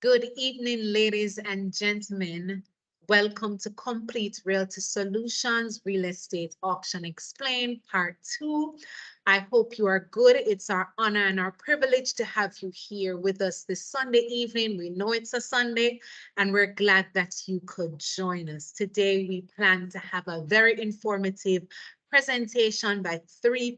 Good evening, ladies and gentlemen. Welcome to Complete Realty Solutions Real Estate Auction Explained Part 2. I hope you are good. It's our honor and our privilege to have you here with us this Sunday evening. We know it's a Sunday and we're glad that you could join us. Today, we plan to have a very informative presentation by three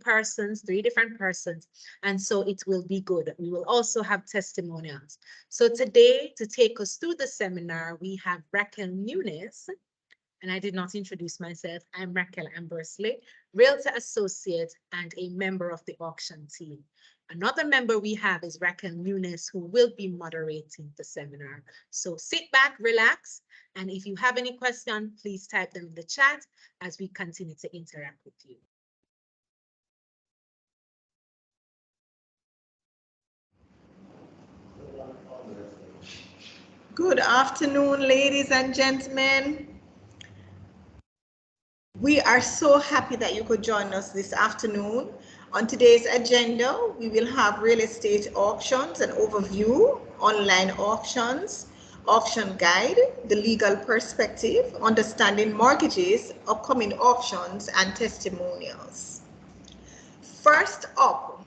different persons, and so it will be good. We will also have testimonials. So today, to take us through the seminar, we have Raquel Nunes, and I did not introduce myself. I'm Raquel Ambersley, Realtor Associate and a member of the auction team. Another member we have is Raquel Nunes, who will be moderating the seminar. So sit back, relax, and if you have any questions, please type them in the chat as we continue to interact with you. Good afternoon, ladies and gentlemen. We are so happy that you could join us this afternoon. On today's agenda, we will have real estate auctions, an overview, online auctions, auction guide, the legal perspective, understanding mortgages, upcoming auctions, and testimonials. First of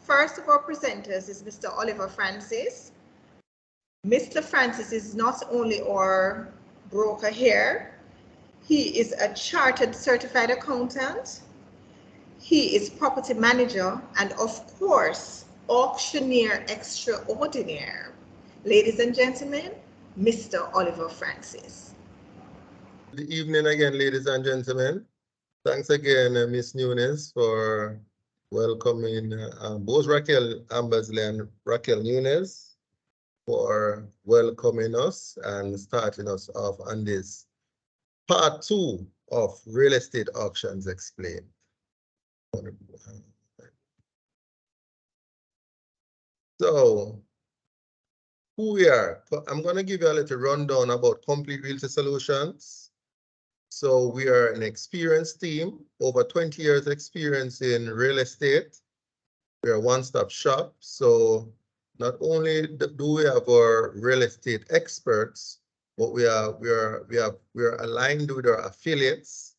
our presenters is Mr. Oliver Francis. Mr. Francis is not only our broker here, he is a chartered certified accountant, he is property manager, and of course, auctioneer extraordinaire. Ladies and gentlemen, Mr. Oliver Francis. Good evening again, ladies and gentlemen. Thanks again, Ms. Nunes, for welcoming both Raquel Ambersley and Raquel Nunes for welcoming us and starting us off on this part 2 of Real Estate Auctions Explained. So, who we are? I'm going to give you a little rundown about Complete Realty Solutions. So we are an experienced team, over 20 years experience in real estate. We are a one-stop shop. So not only do we have our real estate experts, but we are aligned with our affiliates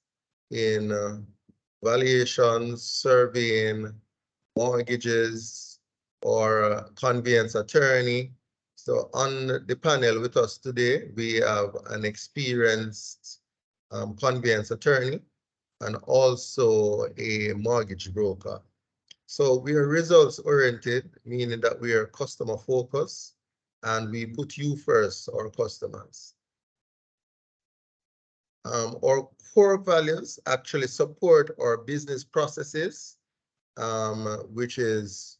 in valuations, surveying, mortgages, or conveyance attorney. So on the panel with us today, we have an experienced conveyance attorney and also a mortgage broker. So we are results oriented, meaning that we are customer focused and we put you first, our customers. Our core values actually support our business processes, which is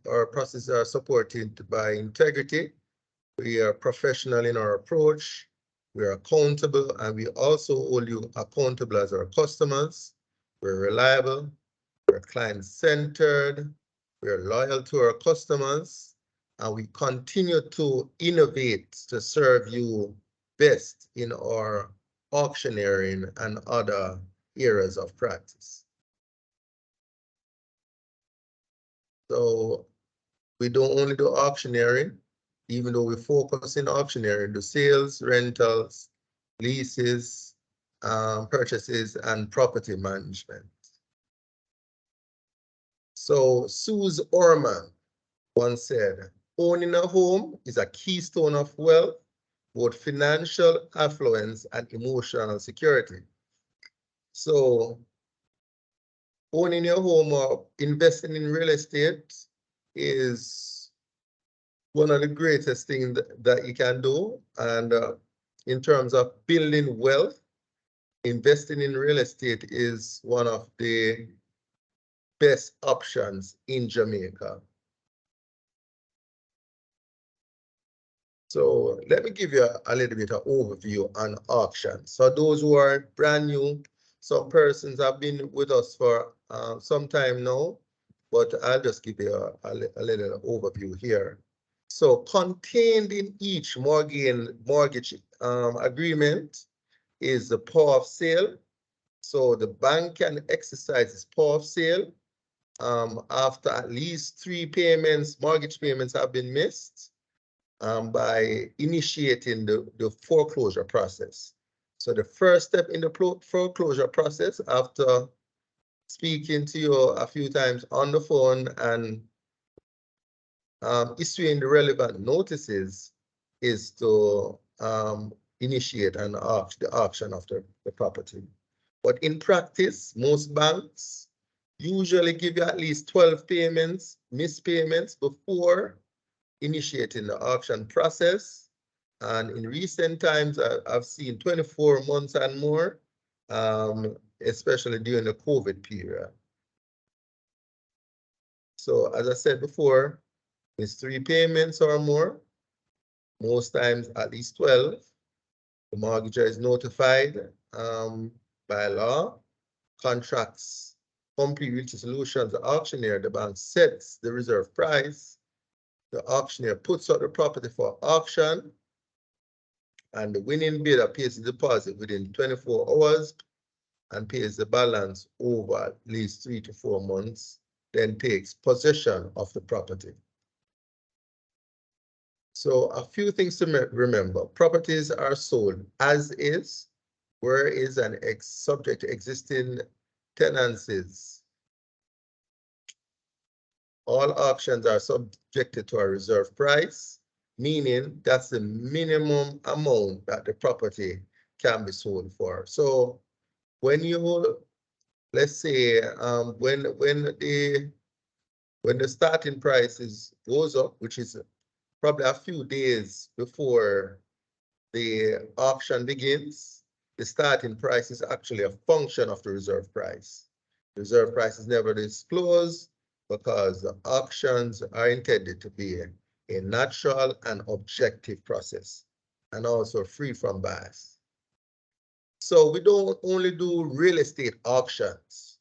our processes are supported by integrity. We are professional in our approach. We are accountable, and we also hold you accountable as our customers. We're reliable. We're client-centered. We're loyal to our customers, and we continue to innovate to serve you best in our auctioneering and other areas of practice. So we don't only do auctioneering, even though we focus in auctioneering, the sales, rentals, leases, purchases, and property management. So Suze Orman once said, owning a home is a keystone of wealth, both financial affluence and emotional security. So owning your home or investing in real estate is one of the greatest things that you can do. And in terms of building wealth, investing in real estate is one of the best options in Jamaica. So let me give you a little bit of overview on auctions. So those who are brand new, some persons have been with us for some time now, but I'll just give you a little overview here. So contained in each mortgage agreement is the power of sale. So the bank can exercise its power of sale after at least 3 payments, mortgage payments have been missed. by initiating the foreclosure process. So the first step in the foreclosure process, after speaking to you a few times on the phone and issuing the relevant notices, is to initiate the auction of the property. But in practice, most banks usually give you at least 12 payments, missed payments, before initiating the auction process. And in recent times, I've seen 24 months and more, especially during the COVID period. So as I said before, it's 3 payments or more, most times at least 12. The mortgagor is notified by law. Contracts Complete Realty Solutions, the auctioneer, the bank sets the reserve price. The auctioneer puts out the property for auction, and the winning bidder pays the deposit within 24 hours and pays the balance over at least 3 to 4 months, then takes possession of the property. So a few things to remember. Properties are sold as is, where is an subject to existing tenancies. All auctions are subjected to a reserve price, meaning that's the minimum amount that the property can be sold for. So when you, let's say, when the starting prices goes up, which is probably a few days before the auction begins, the starting price is actually a function of the reserve price. The reserve price is never disclosed because the auctions are intended to be a natural and objective process, and also free from bias. So we don't only do real estate auctions,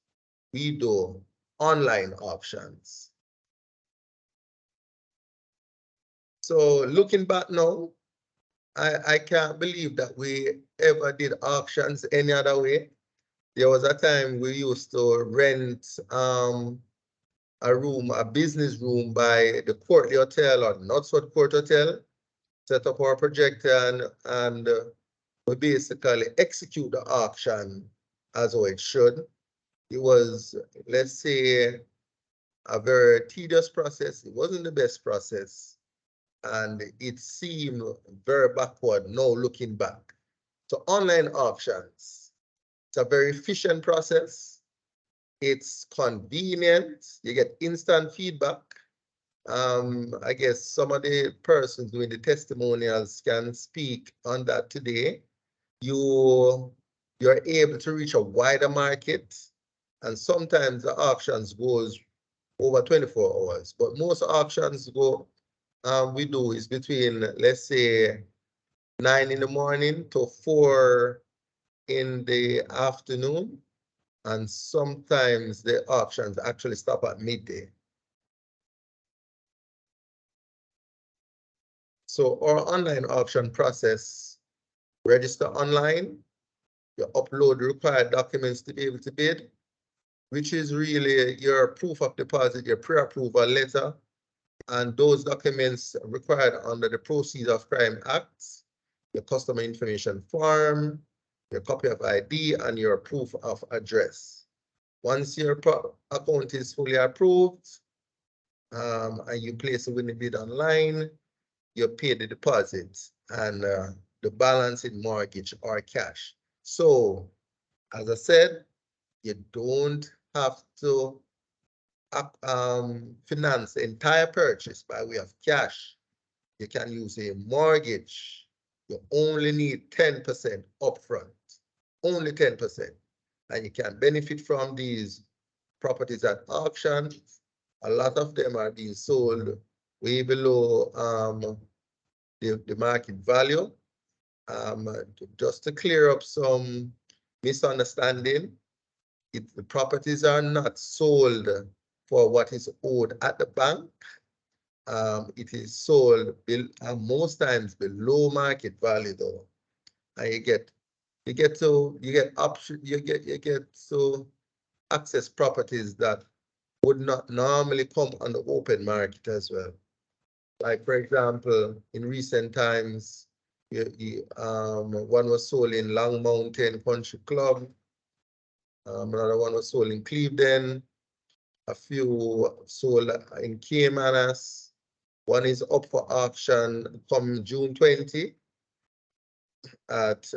we do online auctions. So looking back now, I can't believe that we ever did auctions any other way. There was a time we used to rent a room, a business room by the Courtly Hotel or Knutsford Court Hotel, set up our projector, and we basically execute the auction as how it should. It was, let's say, a very tedious process. It wasn't the best process, and it seemed very backward now looking back. So online auctions, it's a very efficient process. It's convenient. You get instant feedback. I guess some of the persons doing the testimonials can speak on that today. You're able to reach a wider market, and sometimes the auctions goes over 24 hours, but most auctions we do is between, let's say, 9 in the morning to 4 in the afternoon, and sometimes the auctions actually stop at midday. So our online auction process: register online, you upload the required documents to be able to bid, which is really your proof of deposit, your pre-approval letter, and those documents required under the Proceeds of Crime Act, your customer information form, your copy of ID, and your proof of address. Once your account is fully approved, and you place a winning bid online, you pay the deposit and the balance in mortgage or cash. So, as I said, you don't have to finance the entire purchase by way of cash. You can use a mortgage. You only need 10% upfront, only 10%. And you can benefit from these properties at auction. A lot of them are being sold way below the market value. Just to clear up some misunderstanding, the properties are not sold for what is owed at the bank. It is sold most times below market value though, and you get to access properties that would not normally come on the open market as well. Like for example, in recent times, one was sold in Long Mountain Country Club. Another one was sold in Cleveland. A few sold in Caymanas. One is up for auction come June 20 at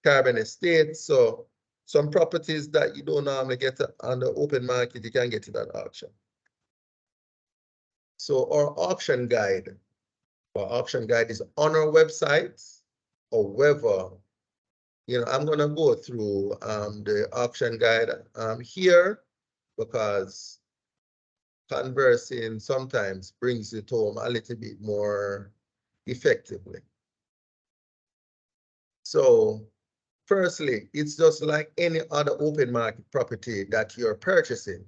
Carbon Estate. So some properties that you don't normally get on the open market, you can get it at auction. So our auction guide is on our website. However, I'm gonna go through the auction guide here because conversing sometimes brings it home a little bit more effectively. So firstly, it's just like any other open market property that you're purchasing.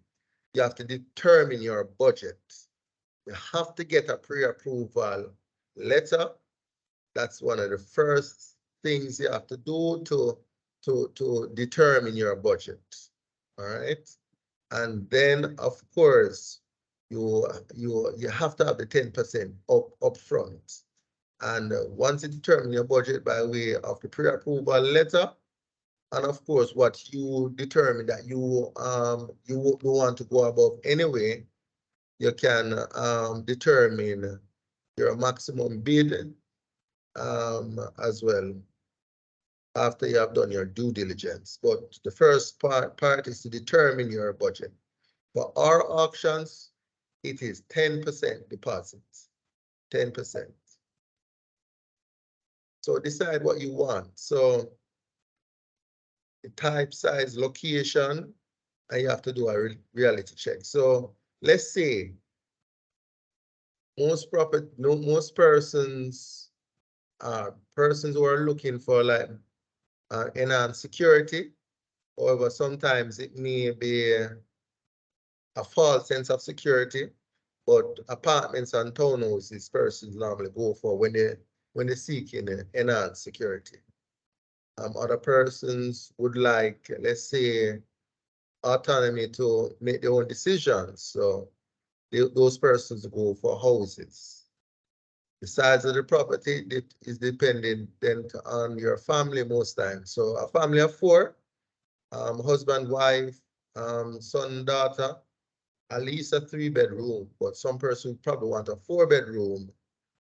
You have to determine your budget. You have to get a pre-approval letter. That's one of the first things you have to do to determine your budget. All right. And then of course, you have to have the 10% up front. And once you determine your budget by way of the pre-approval letter, and of course, what you determine that you want to go above anyway, you can determine your maximum bid as well after you have done your due diligence. But the first part is to determine your budget. For our auctions, it is 10% deposit, 10%. So decide what you want. So the type, size, location, and you have to do a reality check. So let's say most persons who are looking for like enhanced security. However, sometimes it may be a false sense of security, but apartments and townhouses persons normally go for when they're seeking enhanced security. Other persons would like, let's say, autonomy to make their own decisions. So those persons go for houses. The size of the property is dependent on your family most times. So a family of 4, husband, wife, son, daughter, at least a 3-bedroom, but some person probably want a 4-bedroom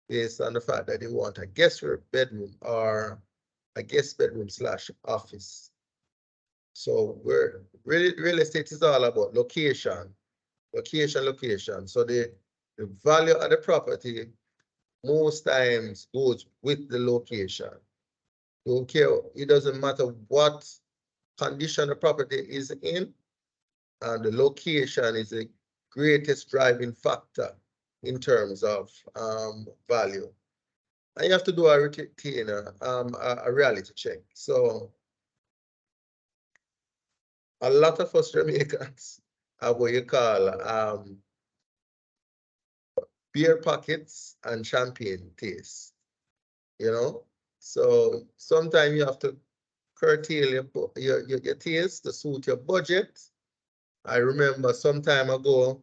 based on the fact that they want a guest bedroom or a guest bedroom / office. So real estate is all about location. So the value of the property most times goes with the location. Don't care, it doesn't matter what condition the property is in, and the location is the greatest driving factor in terms of value. And you have to do a reality check. So a lot of us Jamaicans have what you call beer pockets and champagne taste, So sometimes you have to curtail your taste to suit your budget. I remember some time ago,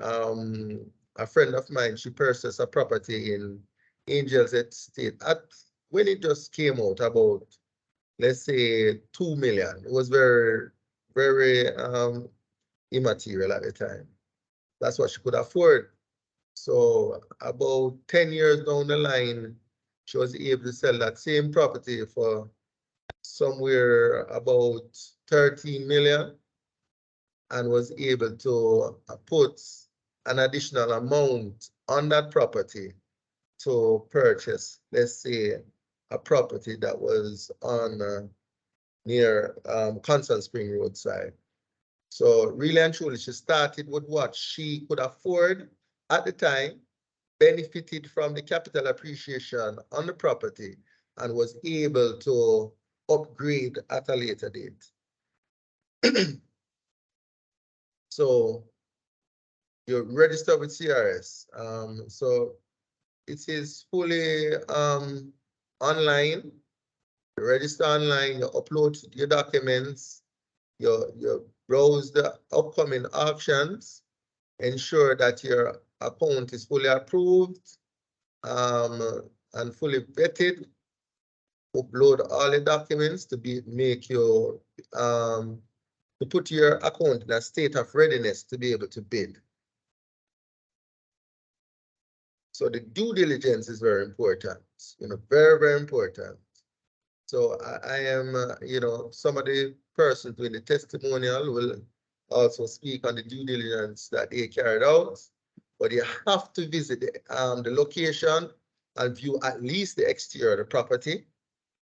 a friend of mine, she purchased a property in Angels Estate when it just came out about, let's say, 2 million. It was very, very immaterial at the time. That's what she could afford. So about 10 years down the line, she was able to sell that same property for somewhere about 13 million and was able to put an additional amount on that property to purchase, let's say, a property that was on near Constant Spring roadside. So really and truly, she started with what she could afford at the time, benefited from the capital appreciation on the property, and was able to upgrade at a later date. So you're registered with CRS. So it is fully online. You register online, you upload your documents, you browse the upcoming auctions, ensure that your account is fully approved and fully vetted. Upload all the documents to make your to put your account in a state of readiness to be able to bid. So the due diligence is very important, very, very important. So I am, some of the persons doing the testimonial will also speak on the due diligence that they carried out, but you have to visit the location and view at least the exterior of the property.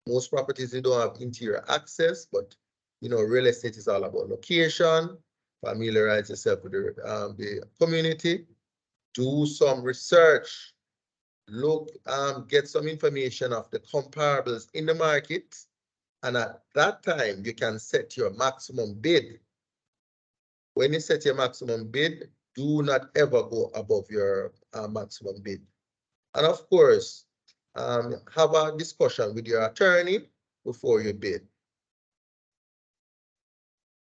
Most properties, they don't have interior access, but real estate is all about location. Familiarize yourself with the community. Do some research. Look, get some information of the comparables in the market. And at that time, you can set your maximum bid. When you set your maximum bid, do not ever go above your maximum bid. And of course, have a discussion with your attorney before you bid.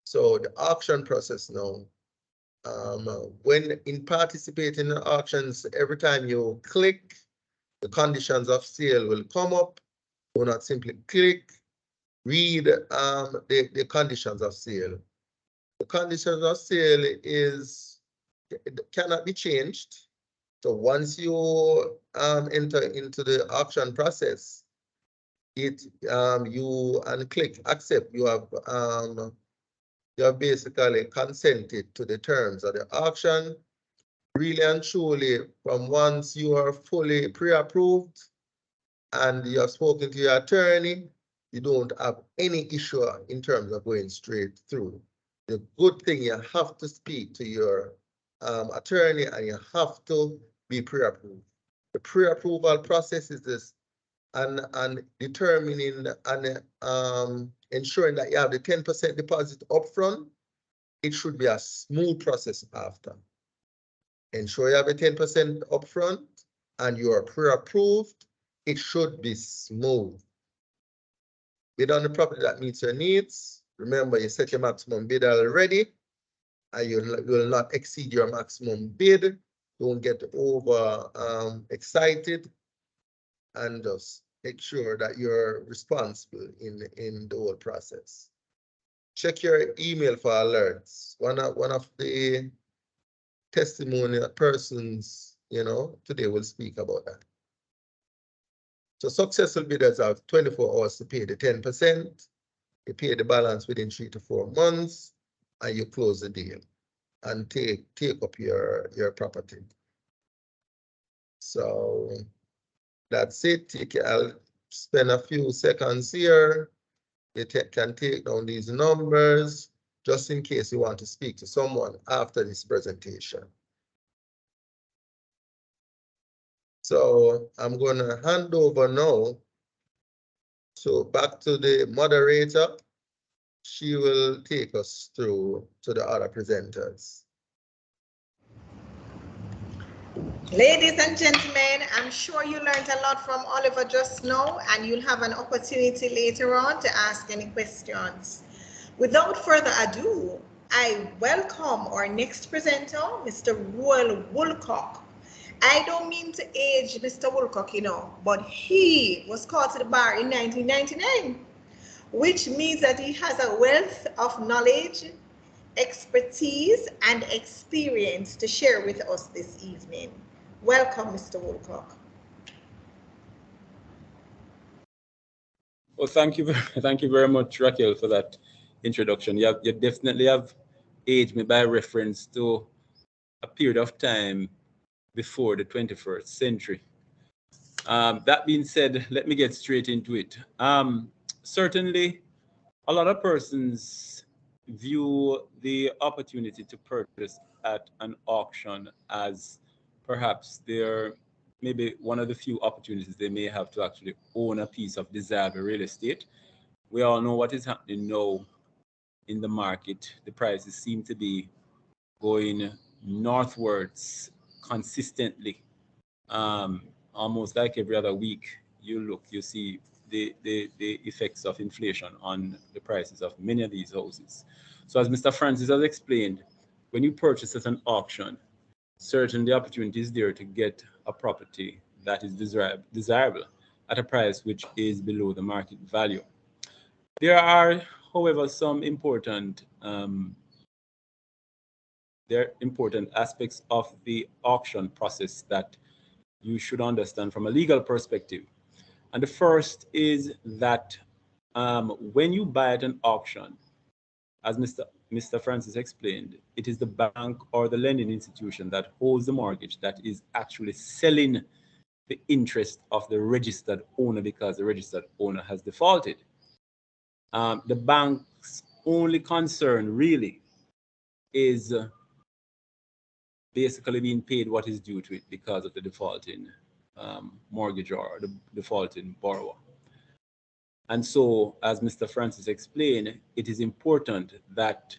So the auction process now, when in participating in auctions, every time you click, the conditions of sale will come up. Do not simply click. Read the conditions of sale. The conditions of sale cannot be changed. So once you enter into the auction process, you click accept. You have basically consented to the terms of the auction. Really and truly, from once you are fully pre-approved and you have spoken to your attorney, you don't have any issue in terms of going straight through. The good thing, you have to speak to your attorney and you have to be pre-approved. The pre-approval process is this, and determining and ensuring that you have the 10% deposit upfront. It should be a smooth process after. Ensure you have a 10% upfront and you are pre-approved. It should be smooth. Bid on the property that meets your needs. Remember, you set your maximum bid already, and you will not exceed your maximum bid. Don't get over excited, and just make sure that you're responsible in the whole process. Check your email for alerts. One of the testimonial persons, today will speak about that. So successful bidders have 24 hours to pay the 10%. You pay the balance within 3 to 4 months, and you close the deal and take up your property. So that's it. I'll spend a few seconds here. You can take down these numbers just in case you want to speak to someone after this presentation. So I'm going to hand over now back to the moderator. She will take us through to the other presenters. Ladies and gentlemen, I'm sure you learned a lot from Oliver just now, and you'll have an opportunity later on to ask any questions. Without further ado, I welcome our next presenter, Mr. Roel Woolcock. I don't mean to age Mr. Woolcock, but he was called to the bar in 1999, which means that he has a wealth of knowledge, expertise, and experience to share with us this evening. Welcome, Mr. Woolcock. Well, thank you very much, Raquel, for that introduction. You definitely have aged me by reference to a period of time before the 21st century. That being said, let me get straight into it. Certainly, a lot of persons view the opportunity to purchase at an auction as perhaps maybe one of the few opportunities they may have to actually own a piece of desirable real estate. We all know what is happening now in the market. The prices seem to be going northwards consistently. Almost like every other week, you see the effects of inflation on the prices of many of these houses. So as Mr. Francis has explained, when you purchase at an auction, certainly the opportunity is there to get a property that is desirable at a price which is below the market value. There are, however, some important aspects of the auction process that you should understand from a legal perspective. And the first is that when you buy at an auction, as Mr. Francis explained, it is the bank or the lending institution that holds the mortgage that is actually selling the interest of the registered owner because the registered owner has defaulted. The bank's only concern really is basically being paid what is due to it because of the defaulting mortgage or the defaulting borrower. And so, as Mr. Francis explained, it is important that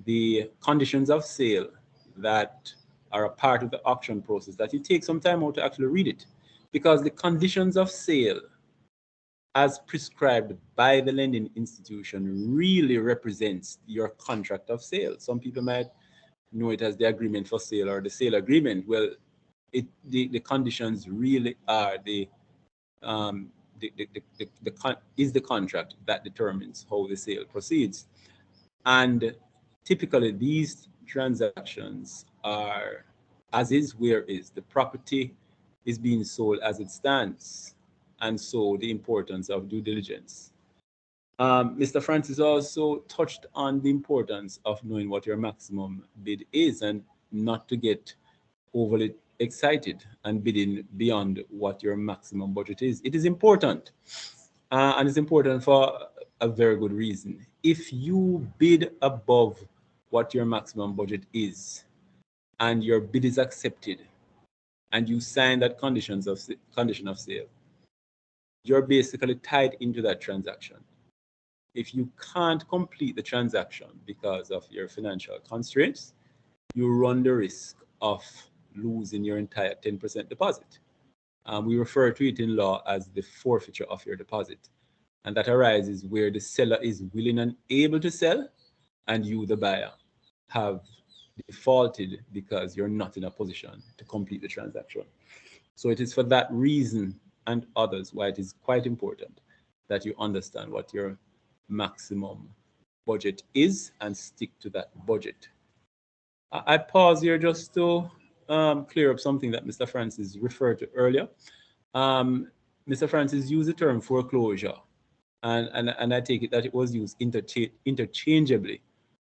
the conditions of sale that are a part of the auction process, that you take some time out to actually read it, because the conditions of sale as prescribed by the lending institution really represents your contract of sale. Some people might know it as the agreement for sale or the sale agreement. Well, the conditions really are the contract that determines how the sale proceeds. And typically these transactions are as is, where is. The property is being sold as it stands. And so the importance of due diligence. Mr. Francis also touched on the importance of knowing what your maximum bid is and not to get overly excited and bidding beyond what your maximum budget is. It is important, and it's important for a very good reason. If you bid above what your maximum budget is and your bid is accepted and you sign that condition of sale, you're basically tied into that transaction. If you can't complete the transaction because of your financial constraints, you run the risk of losing your entire 10% deposit. We refer to it in law as the forfeiture of your deposit. And that arises where the seller is willing and able to sell, and you, the buyer, have defaulted because you're not in a position to complete the transaction. So it is for that reason and others why it is quite important that you understand what your maximum budget is and stick to that budget. I pause here just to clear up something that Mr. Francis referred to earlier. Mr. Francis used the term foreclosure, and I take it that it was used interchangeably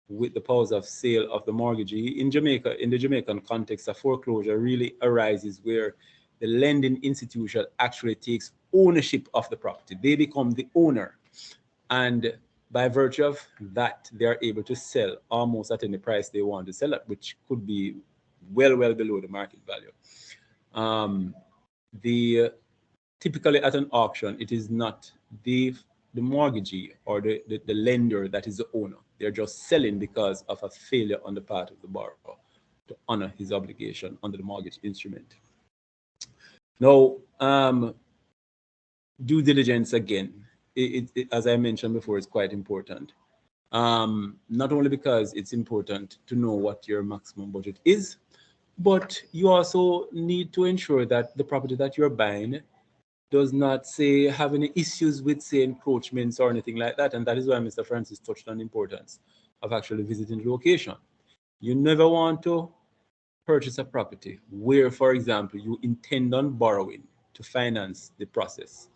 with the powers of sale of the mortgagee. In Jamaica, in the Jamaican context, a foreclosure really arises where the lending institution actually takes ownership of the property. They become the owner. And by virtue of that, they are able to sell almost at any price they want to sell at, which could be well below the market value. Typically at an auction, it is not the mortgagee or the lender that is the owner. They're just selling because of a failure on the part of the borrower to honor his obligation under the mortgage instrument. Now, due diligence again, as I mentioned before, is quite important. Not only because it's important to know what your maximum budget is, but you also need to ensure that the property that you're buying does not, say, have any issues with, say, encroachments or anything like that. And that is why Mr. Francis touched on the importance of actually visiting the location. You never want to purchase a property where, for example, you intend on borrowing to finance the process,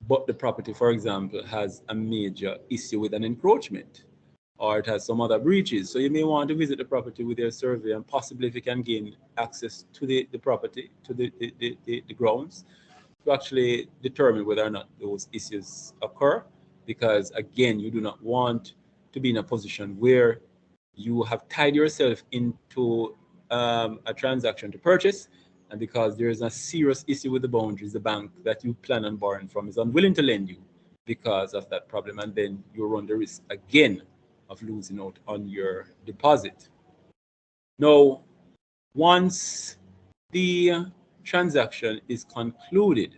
but the property, for example, has a major issue with an encroachment, or it has some other breaches. So you may want to visit the property with your survey, and possibly if you can gain access to the property, to the grounds, to actually determine whether or not those issues occur. Because again, you do not want to be in a position where you have tied yourself into a transaction to purchase, and because there is a serious issue with the boundaries, the bank that you plan on borrowing from is unwilling to lend you because of that problem, and then you run the risk again of losing out on your deposit. Now, once the transaction is concluded,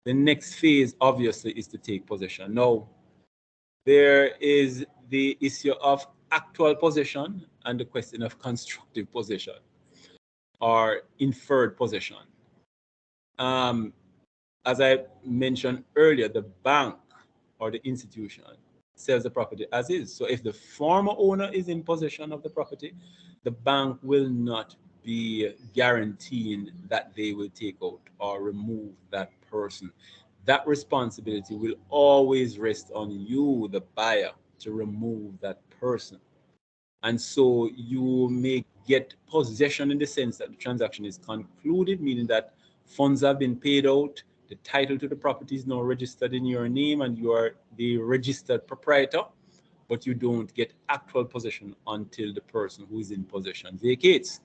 the next phase obviously is to take possession. Now, there is the issue of actual possession and the question of constructive possession. or inferred possession. As I mentioned earlier, the bank or the institution sells the property as is. So if the former owner is in possession of the property, the bank will not be guaranteeing that they will take out or remove that person. That responsibility will always rest on you, the buyer, to remove that person. And so you may get possession in the sense that the transaction is concluded, meaning that funds have been paid out, the title to the property is now registered in your name and you are the registered proprietor, but you don't get actual possession until the person who is in possession vacates.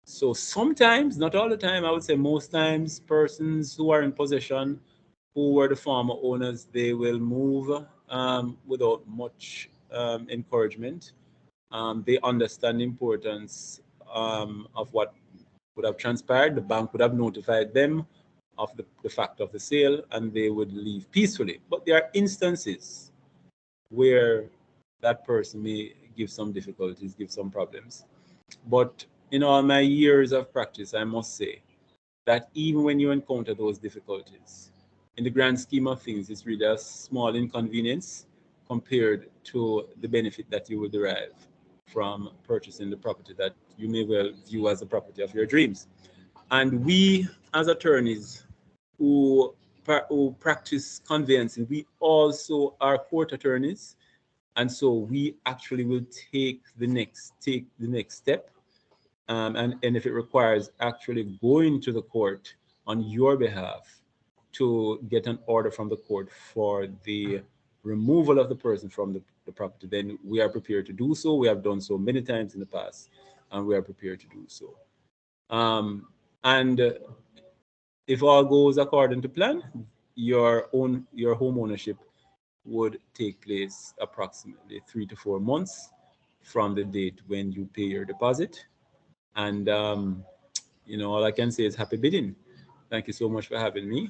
So sometimes, not all the time, I would say most times, persons who are in possession, who were the former owners, they will move without much encouragement. They understand the importance of what would have transpired. The bank would have notified them of the fact of the sale and they would leave peacefully. But there are instances where that person may give some difficulties, give some problems. But in all my years of practice, I must say that even when you encounter those difficulties, in the grand scheme of things, it's really a small inconvenience compared to the benefit that you will derive from purchasing the property that you may well view as the property of your dreams. And we, as attorneys who practice conveyancing, we also are court attorneys. And so we actually will take the next step. And if it requires actually going to the court on your behalf to get an order from the court for the removal of the person from the property, then we are prepared to do so. We have done so many times in the past, and we are prepared to do so. And if all goes according to plan, your home ownership would take place approximately 3 to 4 months from the date when you pay your deposit. And all I can say is happy bidding. Thank you so much for having me.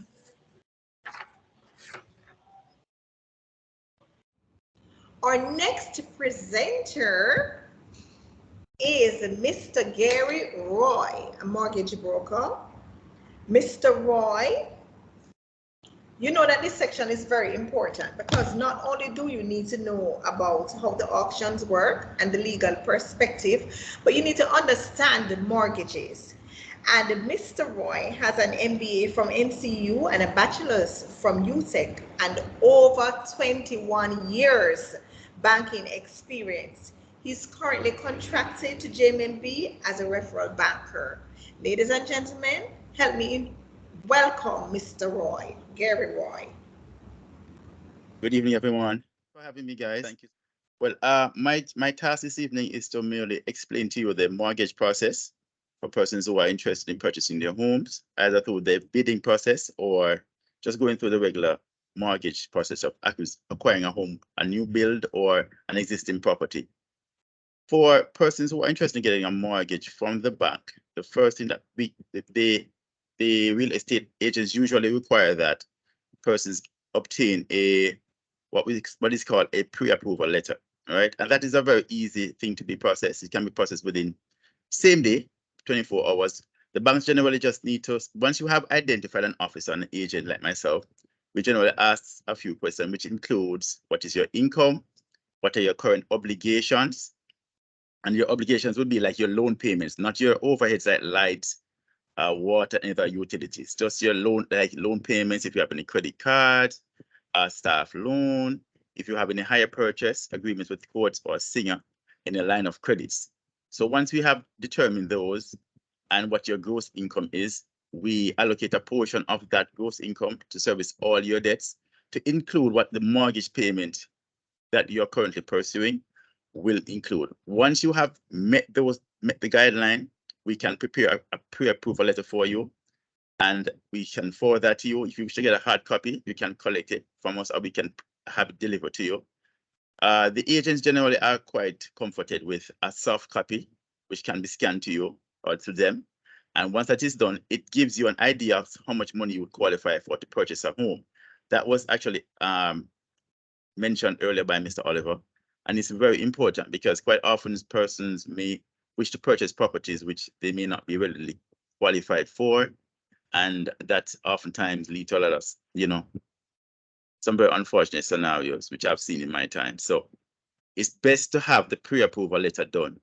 Our next presenter is Mr. Gary Roy, a mortgage broker. Mr. Roy, you know that this section is very important because not only do you need to know about how the auctions work and the legal perspective, but you need to understand the mortgages. And Mr. Roy has an MBA from NCU and a bachelor's from UTech and over 21 years banking experience. He's currently contracted to JMB as a referral banker. Ladies and gentlemen, help me welcome Mr. Roy, Gary Roy. Good evening, everyone. For having me, guys. Thank you. Well, my task this evening is to merely explain to you the mortgage process for persons who are interested in purchasing their homes, either through the bidding process or just going through the regular mortgage process of acquiring a home, a new build or an existing property. For persons who are interested in getting a mortgage from the bank, the first thing that the real estate agents usually require that persons obtain what is called a pre-approval letter, right? And that is a very easy thing to be processed. It can be processed within same day, 24 hours. The banks generally just need to, once you have identified an officer, an agent like myself, we generally ask a few questions, which includes what is your income, what are your current obligations, and your obligations would be like your loan payments, not your overheads like lights, water, and other utilities, just your loan, like loan payments, if you have any credit cards, staff loan, if you have any hire purchase agreements with courts or Singer in a line of credits. So once we have determined those and what your gross income is, we allocate a portion of that gross income to service all your debts, to include what the mortgage payment that you're currently pursuing will include. Once you have met the guideline, we can prepare a pre-approval letter for you, and we can forward that to you. If you wish to get a hard copy, you can collect it from us, or we can have it delivered to you. The agents generally are quite comforted with a soft copy, which can be scanned to you or to them. And once that is done, it gives you an idea of how much money you would qualify for to purchase a home. That was actually mentioned earlier by Mr. Oliver. And it's very important because quite often persons may wish to purchase properties which they may not be readily qualified for, and that oftentimes lead to a lot of, you know, some very unfortunate scenarios which I've seen in my time. So it's best to have the pre-approval letter done.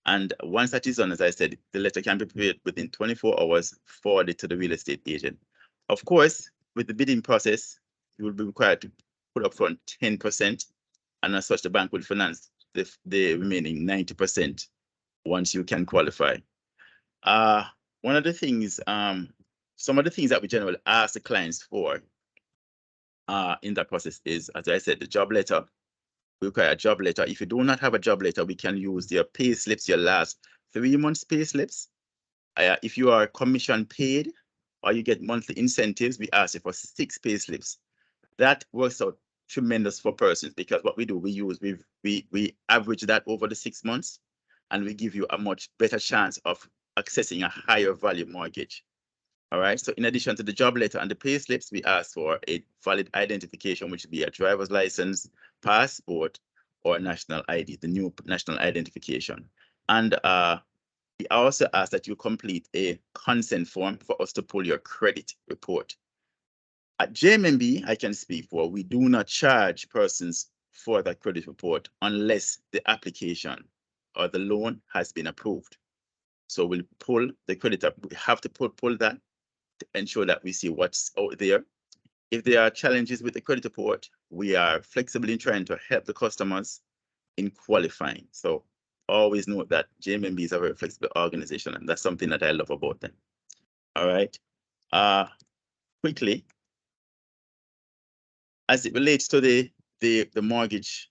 And once that is done, as I said, the letter can be prepared within 24 hours, forwarded to the real estate agent. Of course, with the bidding process, you will be required to put up front 10%, and as such, the bank will finance the remaining 90% once you can qualify. One of the things, some of the things that we generally ask the clients for in that process is, as I said, the job letter. We require a job letter. If you do not have a job letter, we can use your pay slips, your last 3 months pay slips. If you are commission paid or you get monthly incentives, we ask you for 6 pay slips. That works out tremendous for persons, because what we do, we average that over the 6 months, and we give you a much better chance of accessing a higher value mortgage. All right. So in addition to the job letter and the pay slips, we ask for a valid identification, which would be a driver's license, passport, or national ID, the new national identification. And we also ask that you complete a consent form for us to pull your credit report. At JMMB, I can speak for, we do not charge persons for that credit report unless the application or the loan has been approved. So we'll pull the credit up. We have to pull that to ensure that we see what's out there. If there are challenges with the credit report, we are flexible in trying to help the customers in qualifying. So always note that JMMB is a very flexible organization, and that's something that I love about them. All right. Quickly, as it relates to the mortgage,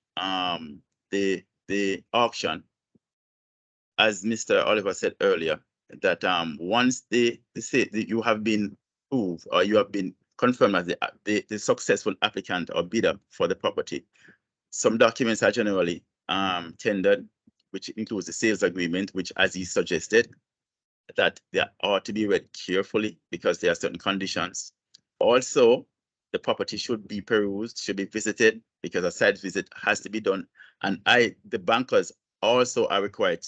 the auction, as Mr. Oliver said earlier, that once they say that you have been proved or you have been confirmed as the successful applicant or bidder for the property, some documents are generally tendered, which includes the sales agreement, which, as he suggested, that they ought to be read carefully because there are certain conditions. Also, the property should be perused, should be visited, because a site visit has to be done. And the bankers also are required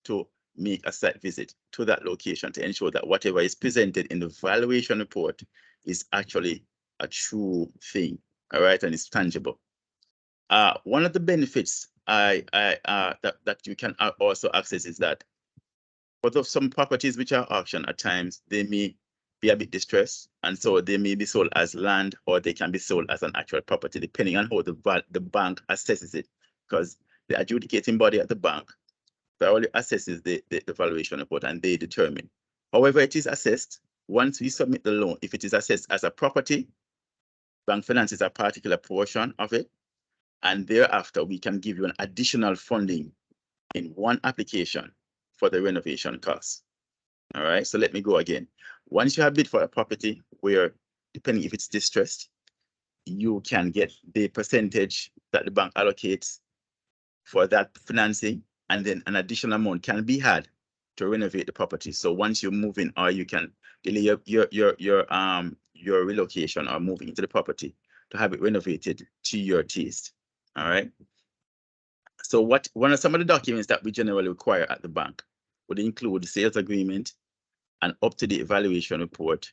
to make a site visit to that location to ensure that whatever is presented in the valuation report is actually a true thing, all right, and it's tangible. One of the benefits that you can also access is that for some properties which are auctioned, at times they may be a bit distressed, and so they may be sold as land, or they can be sold as an actual property, depending on how the bank assesses it, because the adjudicating body at the bank thoroughly assesses the valuation report, and they determine. However, it is assessed once we submit the loan. If it is assessed as a property, bank finances a particular portion of it, and thereafter we can give you an additional funding in one application for the renovation costs. All right, so let me go again. Once you have bid for a property where, depending if it's distressed, you can get the percentage that the bank allocates for that financing, and then an additional amount can be had to renovate the property. So once you move in, or you can delay your relocation or moving into the property to have it renovated to your taste. All right. So one of some of the documents that we generally require at the bank would include the sales agreement, an up-to-date evaluation report,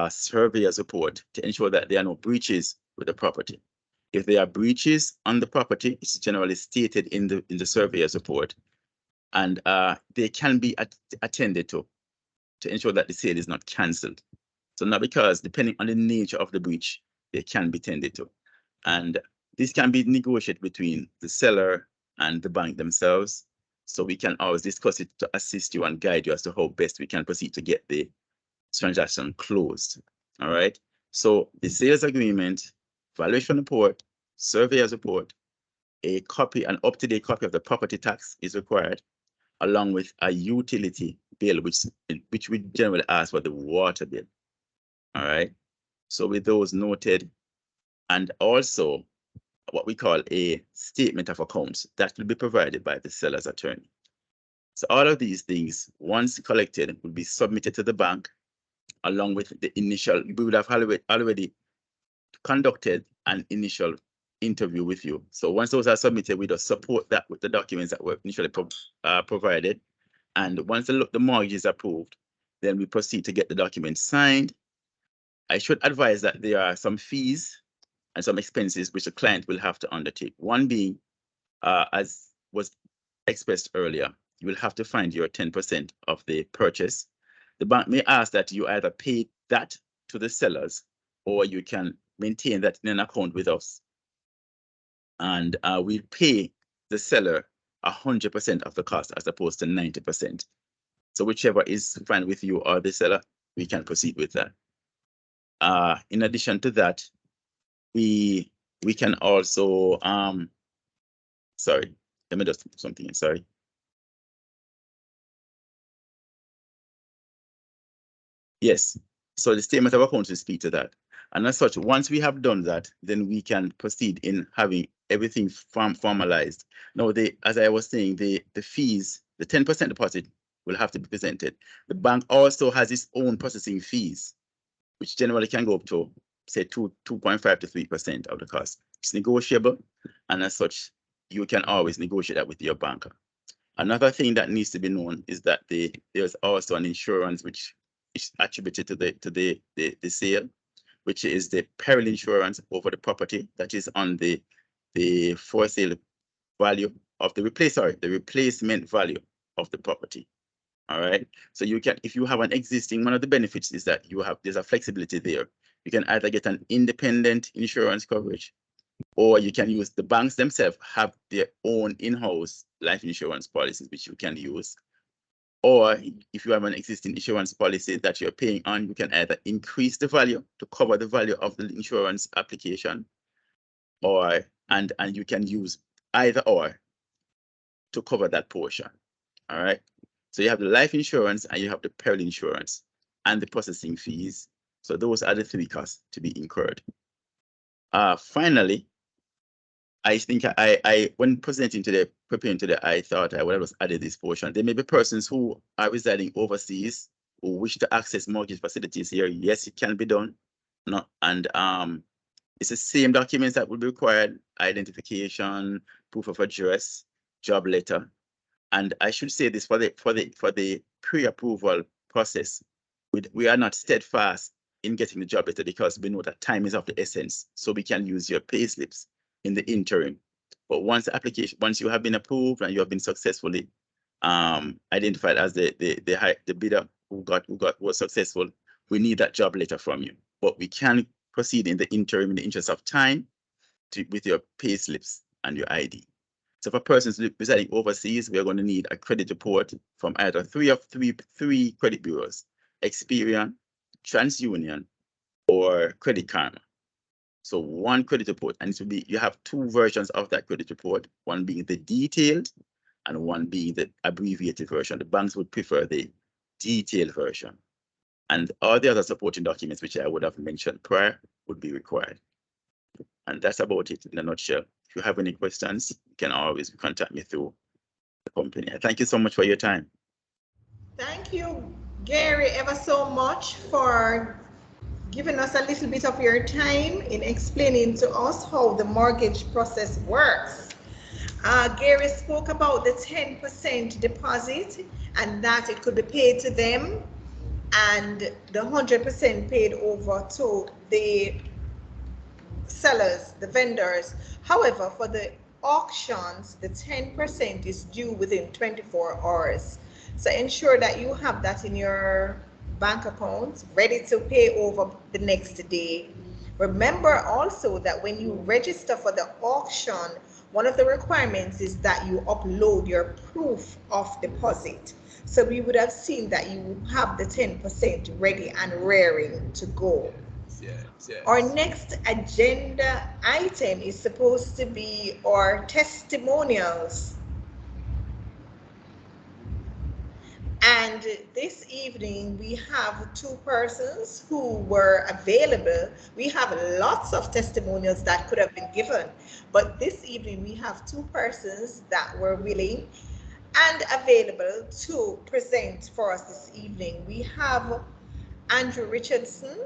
surveyor's report, to ensure that there are no breaches with the property. If there are breaches on the property, it's generally stated in the surveyor's report, and they can be attended to ensure that the sale is not cancelled. So not because, depending on the nature of the breach, they can be tended to. And this can be negotiated between the seller and the bank themselves. So we can always discuss it to assist you and guide you as to how best we can proceed to get the transaction closed. All right. So the sales agreement, valuation report, surveyor's report, an up-to-date copy of the property tax is required, along with a utility bill, which we generally ask for the water bill. All right. So with those noted, and also what we call a statement of accounts that will be provided by the seller's attorney. So all of these things, once collected, will be submitted to the bank, along with the initial, we would have already conducted an initial interview with you. So once those are submitted, we just support that with the documents that were initially provided. And once the mortgage is approved, then we proceed to get the documents signed. I should advise that there are some fees and some expenses which the client will have to undertake. One being, as was expressed earlier, you will have to find your 10% of the purchase. The bank may ask that you either pay that to the sellers or you can maintain that in an account with us. And we pay the seller 100% of the cost as opposed to 90%. So whichever is fine with you or the seller, we can proceed with that. In addition to that, we can also, sorry, let me just do something, sorry. Yes, so the statement of account will speak to that. And as such, once we have done that, then we can proceed in having everything formalized. Now, as I was saying, the fees, the 10% deposit will have to be presented. The bank also has its own processing fees, which generally can go up to, say, 2.5 to 3% of the cost. It's negotiable, and as such, you can always negotiate that with your banker. Another thing that needs to be known is that there's also an insurance which is attributed to the sale, which is the peril insurance over the property that is on the for sale value of the replacement value of the property. All right. So you can, if you have an existing, one of the benefits is that there's a flexibility there. You can either get an independent insurance coverage, or you can use, the banks themselves have their own in-house life insurance policies, which you can use. Or if you have an existing insurance policy that you're paying on, you can either increase the value to cover the value of the insurance application, or and you can use either or to cover that portion. All right. So you have the life insurance and you have the peril insurance and the processing fees. So those are the three costs to be incurred. Finally, I think when presenting today, preparing today, I thought I would have added this portion. There may be persons who are residing overseas who wish to access mortgage facilities here. Yes, it can be done. And it's the same documents that will be required: identification, proof of address, job letter. And I should say this for the pre-approval process, we are not steadfast in getting the job letter because we know that time is of the essence. So we can use your pay slips in the interim. But once you have been approved and you have been successfully identified as the bidder who was successful, we need that job letter from you. But we can proceed in the interim in the interest of time with your pay slips and your ID. So for persons residing overseas, we are going to need a credit report from either three credit bureaus: Experian, TransUnion, or Credit Karma. So one credit report, and it will be, you have two versions of that credit report, one being the detailed and one being the abbreviated version. The banks would prefer the detailed version. And all the other supporting documents, which I would have mentioned prior, would be required. And that's about it in a nutshell. If you have any questions, you can always contact me through the company. Thank you so much for your time. Thank you, Gary, ever so much for giving us a little bit of your time in explaining to us how the mortgage process works. Gary spoke about the 10% deposit and that it could be paid to them and the 100% paid over to the sellers, the vendors. However, for the auctions, the 10% is due within 24 hours. So ensure that you have that in your bank account ready to pay over the next day. Remember also that when you register for the auction, one of the requirements is that you upload your proof of deposit. So we would have seen that you have the 10% ready and raring to go. Yes. Our next agenda item is supposed to be our testimonials. And this evening we have two persons who were available. We have lots of testimonials that could have been given, but this evening we have two persons that were willing and available to present for us this evening. We have Andrew Richardson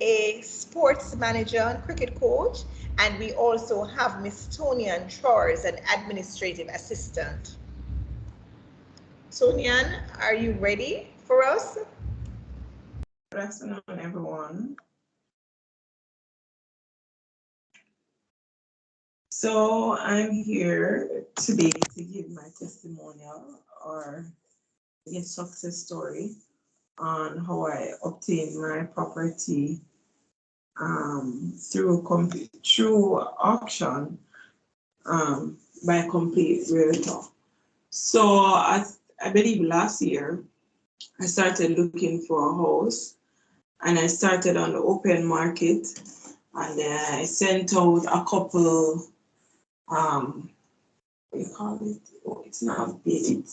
a sports manager and cricket coach, and we also have Miss Tonian Chores, an administrative assistant. Tonian, are you ready for us? Good afternoon, everyone. So I'm here today to give my testimonial or a success story on how I obtained my property through auction by Complete Realtor. So I believe last year I started looking for a house, and I started on the open market, and I sent out a couple, what do you call it? Oh, it's not bid,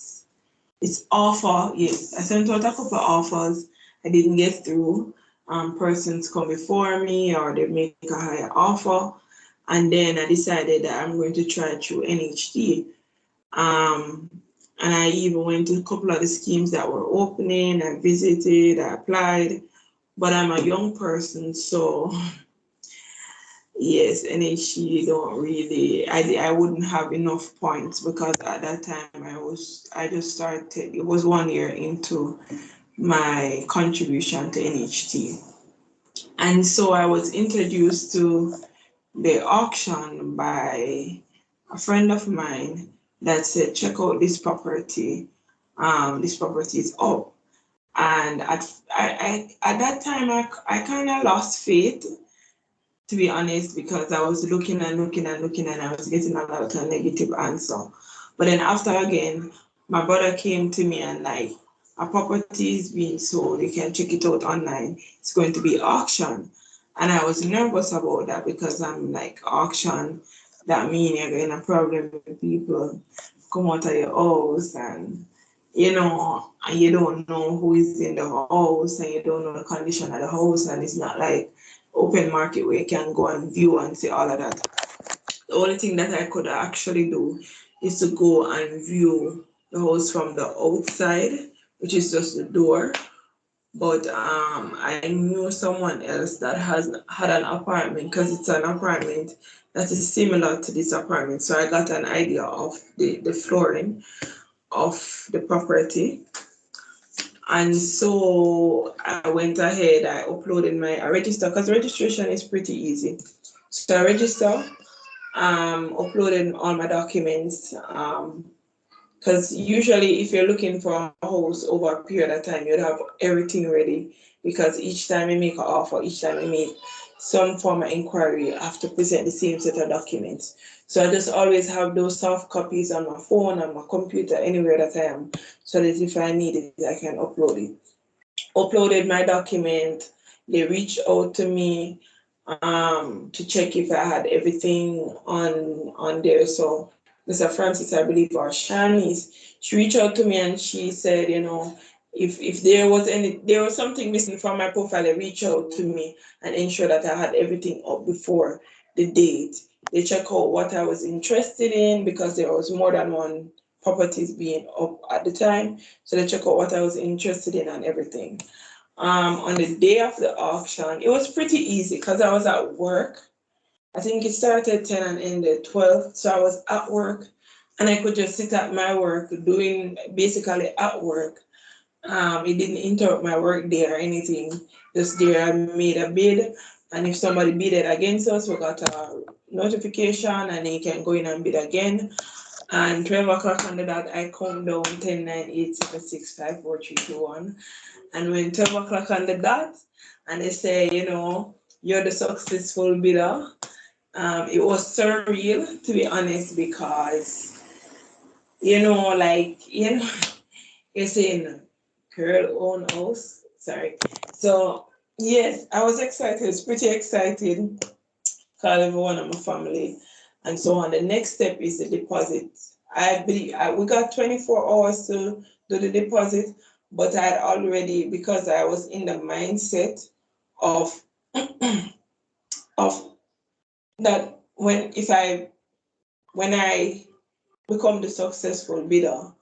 it's offer. Yes, I sent out a couple offers. I didn't get through. Persons come before me or they make a higher offer, and then I decided that I'm going to try through NHT. And I even went to a couple of the schemes that were opening. I visited, I applied, but I'm a young person, so yes, NHT don't really, I wouldn't have enough points because at that time I just started, it was 1 year into my contribution to NHT. And so I was introduced to the auction by a friend of mine that said, check out this property. This property is up. And at that time, I kind of lost faith, to be honest, because I was looking and I was getting a lot of negative answer. But then after again, my brother came to me and like, a property is being sold, you can check it out online. It's going to be auction. And I was nervous about that because I'm like, auction, that means you're getting a problem with people come out of your house and you don't know who is in the house and you don't know the condition of the house, and it's not like open market where you can go and view and see all of that. The only thing that I could actually do is to go and view the house from the outside, which is just the door. But I knew someone else that had an apartment, because it's an apartment that is similar to this apartment. So I got an idea of the flooring of the property. And so I went ahead, I uploaded I registered, because registration is pretty easy. So I registered, uploaded all my documents, because usually if you're looking for a house over a period of time, you'd have everything ready, because each time you make an offer, each time you make some form of inquiry, you have to present the same set of documents. So I just always have those soft copies on my phone, on my computer, anywhere that I am, so that if I need it, I can upload it. Uploaded my document, they reached out to me to check if I had everything on there. So Mr. Francis, I believe, or Shanice, she reached out to me and she said, if there was something missing from my profile, they reached out to me and ensure that I had everything up before the date. They check out what I was interested in, because there was more than one properties being up at the time. So they check out what I was interested in and everything. On the day of the auction, it was pretty easy because I was at work. I think it started 10 and ended 12. So I was at work and I could just sit at my work doing basically at work. It didn't interrupt my work day or anything. Just there I made a bid, and if somebody bidded against us, we got a notification and they can go in and bid again. And 12 o'clock on the dot, I count down 10, 9, 8, 7, 6, 5, 4, 3, 2, 1. And when 12 o'clock on the dot, and they say, you're the successful bidder, it was surreal, to be honest, because, you're saying, girl own house, sorry. So, yes, I was excited, it's pretty excited, call everyone in my family, and so on. The next step is the deposit. I believe we got 24 hours to do the deposit, but I had already, because I was in the mindset of that when I become the successful bidder,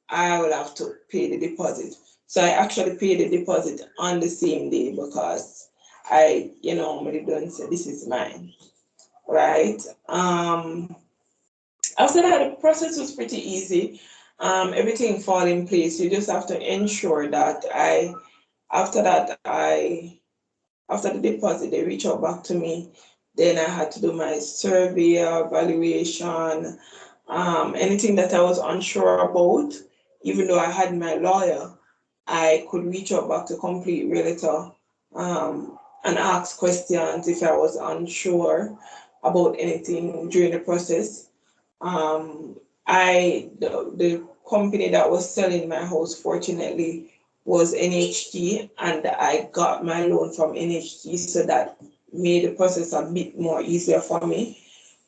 I will have to pay the deposit. So I actually paid the deposit on the same day, because I, me don't say this is mine, right? After that, the process was pretty easy. Everything fall in place. You just have to ensure that after that, after the deposit, they reach out back to me. Then I had to do my survey, evaluation, anything that I was unsure about, even though I had my lawyer, I could reach out back to Complete Realtor and ask questions if I was unsure about anything during the process. The company that was selling my house, fortunately, was NHT, and I got my loan from NHT, so that made the process a bit more easier for me.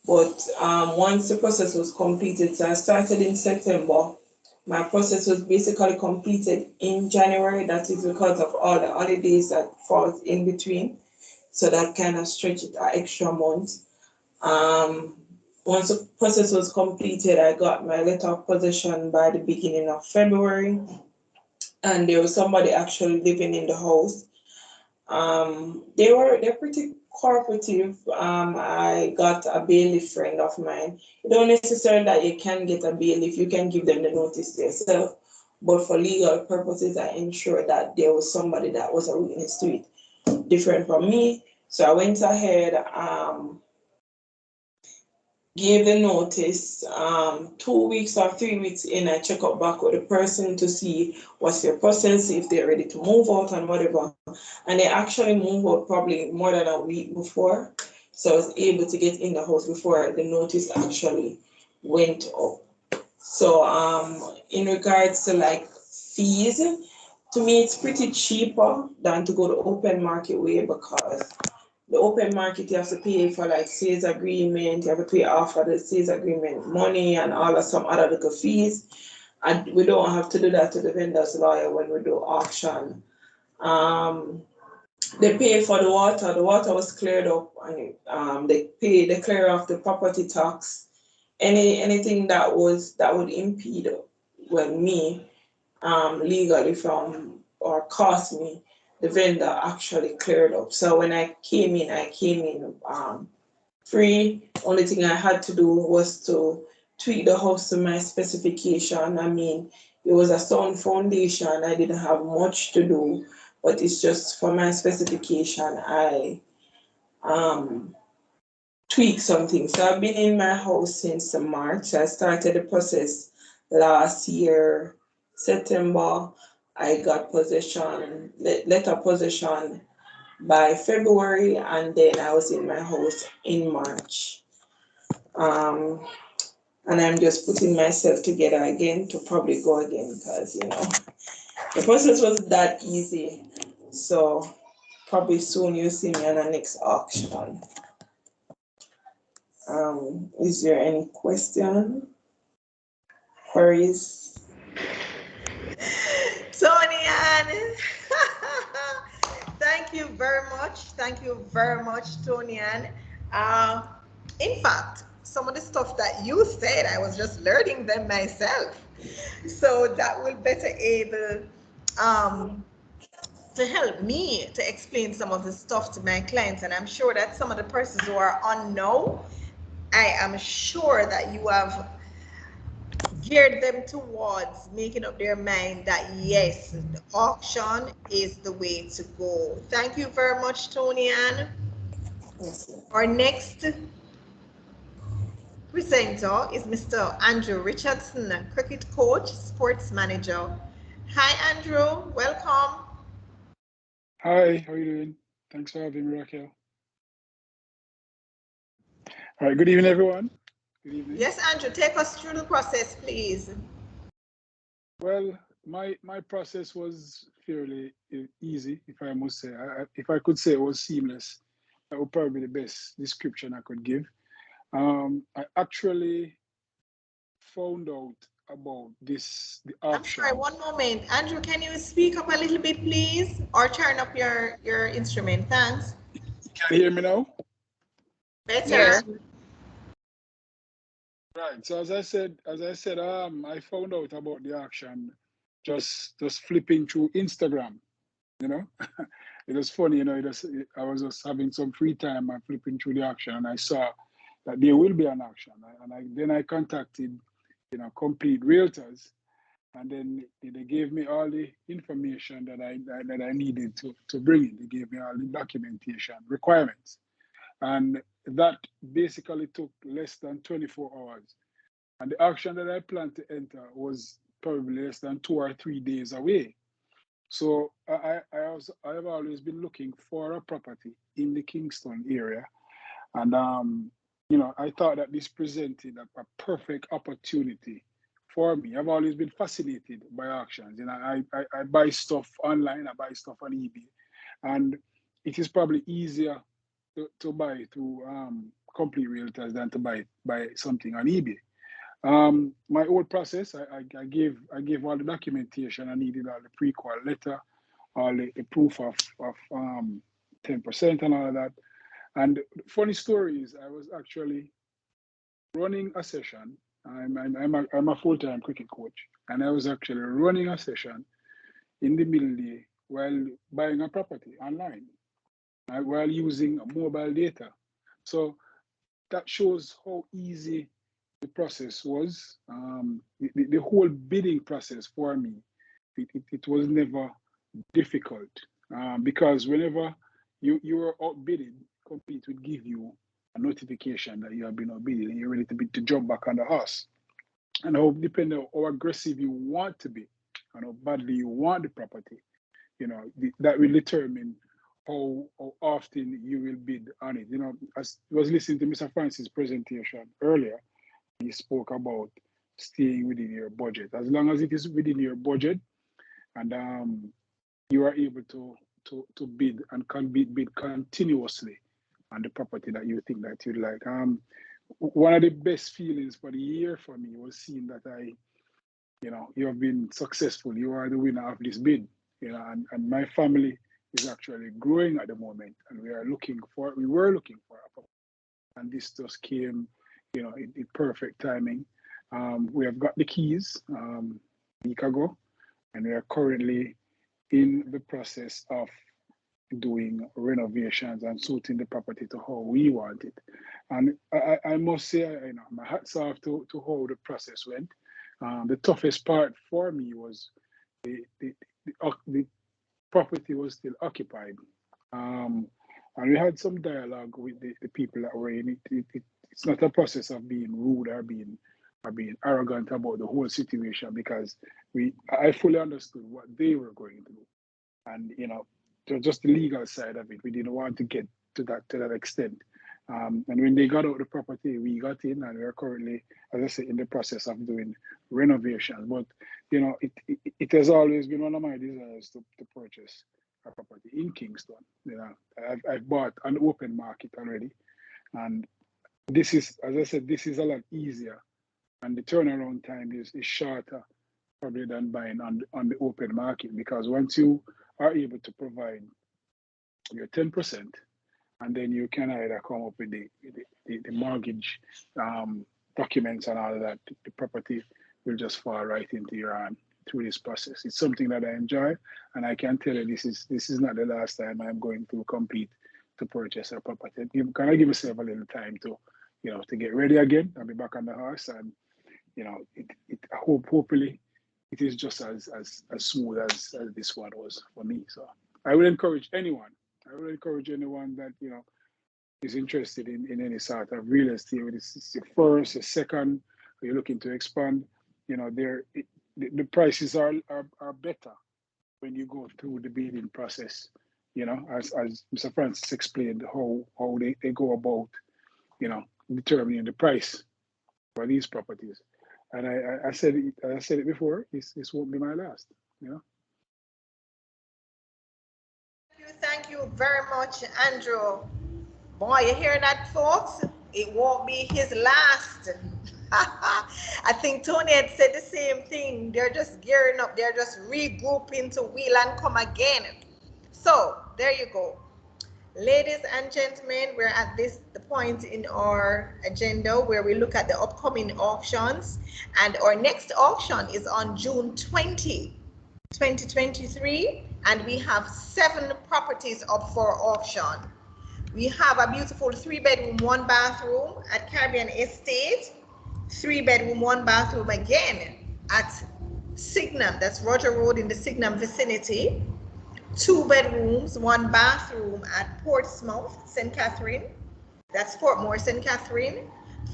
But once the process was completed, so I started in September. My process was basically completed in January. That is because of all the holidays that falls in between. So that kind of stretched it an extra month. Once the process was completed, I got my letter of possession by the beginning of February, and there was somebody actually living in the house. They're pretty cooperative. I got a bailiff friend of mine. You don't necessarily that you can get a bailiff, you can give them the notice yourself. But for legal purposes, I ensured that there was somebody that was a witness to it, different from me. So I went ahead, gave the notice. 2 weeks or 3 weeks in, I check up back with the person to see what's their process, if they're ready to move out and whatever. And they actually moved out probably more than a week before. So I was able to get in the house before the notice actually went up. So in regards to like fees, to me it's pretty cheaper than to go the open market way, because the open market, you have to pay for like sales agreement, you have to pay off for the sales agreement money and all of some other little fees. And we don't have to do that to the vendor's lawyer when we do auction. They pay for the water. The water was cleared up, and they clear off the property tax. Anything that would impede, well, me legally from or cost me, the vendor actually cleared up. So when I came in free. Only thing I had to do was to tweak the house to my specification. I mean, it was a sound foundation. I didn't have much to do, but it's just for my specification. I tweak something. So I've been in my house since March. I started the process last year, September. I got possession, letter possession by February, and then I was in my house in March. And I'm just putting myself together again to probably go again, because the process was that easy. So probably soon you'll see me on the next auction. Is there any question? Queries? Tony-Ann, thank you very much. Thank you very much, Tony-Ann. In fact, some of the stuff that you said, I was just learning them myself. So that will better able to help me to explain some of the stuff to my clients. And I'm sure that some of the persons who are unknown, I am sure that you have geared them towards making up their mind that yes, the auction is the way to go. Thank you very much, Tony-Ann. Yes. Our next presenter is Mr. Andrew Richardson, cricket coach, sports manager. Hi, Andrew. Welcome. Hi, how are you doing? Thanks for having me, Raquel. All right, good evening, everyone. Good evening. Yes, Andrew, take us through the process, please. Well, my process was fairly easy, if I must say. If I could say it was seamless, that would probably be the best description I could give. I actually found out about the auction. I'm sorry, one moment. Andrew, can you speak up a little bit, please? Or turn up your instrument, thanks. Can you hear me now? Better. Yes. Right. So as I said, I found out about the auction just flipping through Instagram. you know. It was funny, you know, I was just having some free time and flipping through the auction, and I saw that there will be an auction. Then I contacted, you know, Complete Realtors, and then they gave me all the information that I needed to bring in. They gave me all the documentation requirements. And that basically took less than 24 hours. And the auction that I planned to enter was probably less than 2 or 3 days away. So I have always been looking for a property in the Kingston area. And, you know, I thought that this presented a perfect opportunity for me. I've always been fascinated by auctions. You know, I buy stuff online, I buy stuff on eBay. And it is probably easier to buy through Complete Realtors than to buy something on eBay. My old process, I gave all the documentation I needed, all the pre-qual letter, all the proof of 10% and all of that. And funny story is, I was actually running a session. I'm a full-time cricket coach, and I was actually running a session in the middle day while buying a property online, while using mobile data. So that shows how easy the process was. The whole bidding process for me, it was never difficult, because whenever you were outbidded, Complete would give you a notification that you have been outbidded and you're ready to jump back on the horse. And how, depending on how aggressive you want to be and how badly you want the property, you know, that will determine how often you will bid on it. You know, as I was listening to Mr. Francis' presentation earlier, he spoke about staying within your budget. As long as it is within your budget, and you are able to bid and can bid continuously on the property that you think that you like. One of the best feelings for the year for me was seeing that you know, you have been successful. You are the winner of this bid. You know, and my family is actually growing at the moment, and we were looking for a property, and this just came, you know, in perfect timing. We have got the keys a week ago, and we are currently in the process of doing renovations and suiting the property to how we want it. And I must say, you know, my hats off to how the process went. The toughest part for me was the property was still occupied. And we had some dialogue with the people that were in it. It's not a process of being rude or being arrogant about the whole situation, because I fully understood what they were going through. And, you know, just the legal side of it, we didn't want to get to that extent. And when they got out the property, we got in, and we're currently, as I say, in the process of doing renovations. But, you know, it has always been one of my desires to purchase a property in Kingston. You know, I've bought an open market already, and this is, as I said, this is a lot easier, and the turnaround time is shorter probably than buying on the open market, because once you are able to provide your 10%, and then you can either come up with the mortgage documents and all of that, the property will just fall right into your hand through this process. It's something that I enjoy, and I can tell you this is not the last time I'm going through Complete to purchase a property. Can I give myself a little time to, you know, to get ready again and be back on the horse, and, you know, hopefully it is just as smooth as this one was for me. So I would encourage anyone that, you know, is interested in any sort of real estate, whether it's your first, your second, or you're looking to expand, you know, the prices are better when you go through the bidding process, you know, as Mr. Francis explained how they go about, you know, determining the price for these properties. And I said it before, this won't be my last, you know. Thank you very much, Andrew. Boy, you hear that, folks? It won't be his last. I think Tony had said the same thing. They're just gearing up. They're just regrouping to wheel and come again. So there you go. Ladies and gentlemen, we're at the point in our agenda where we look at the upcoming auctions, and our next auction is on June 20, 2023, and we have 7 properties up for auction. We have a beautiful 3-bedroom, 1-bathroom at Caribbean Estate, 3-bedroom, 1-bathroom again at Signum, that's Roger Road in the Signum vicinity, 2 bedrooms, 1 bathroom at Portsmouth, St. Catherine, that's Portmore, St. Catherine,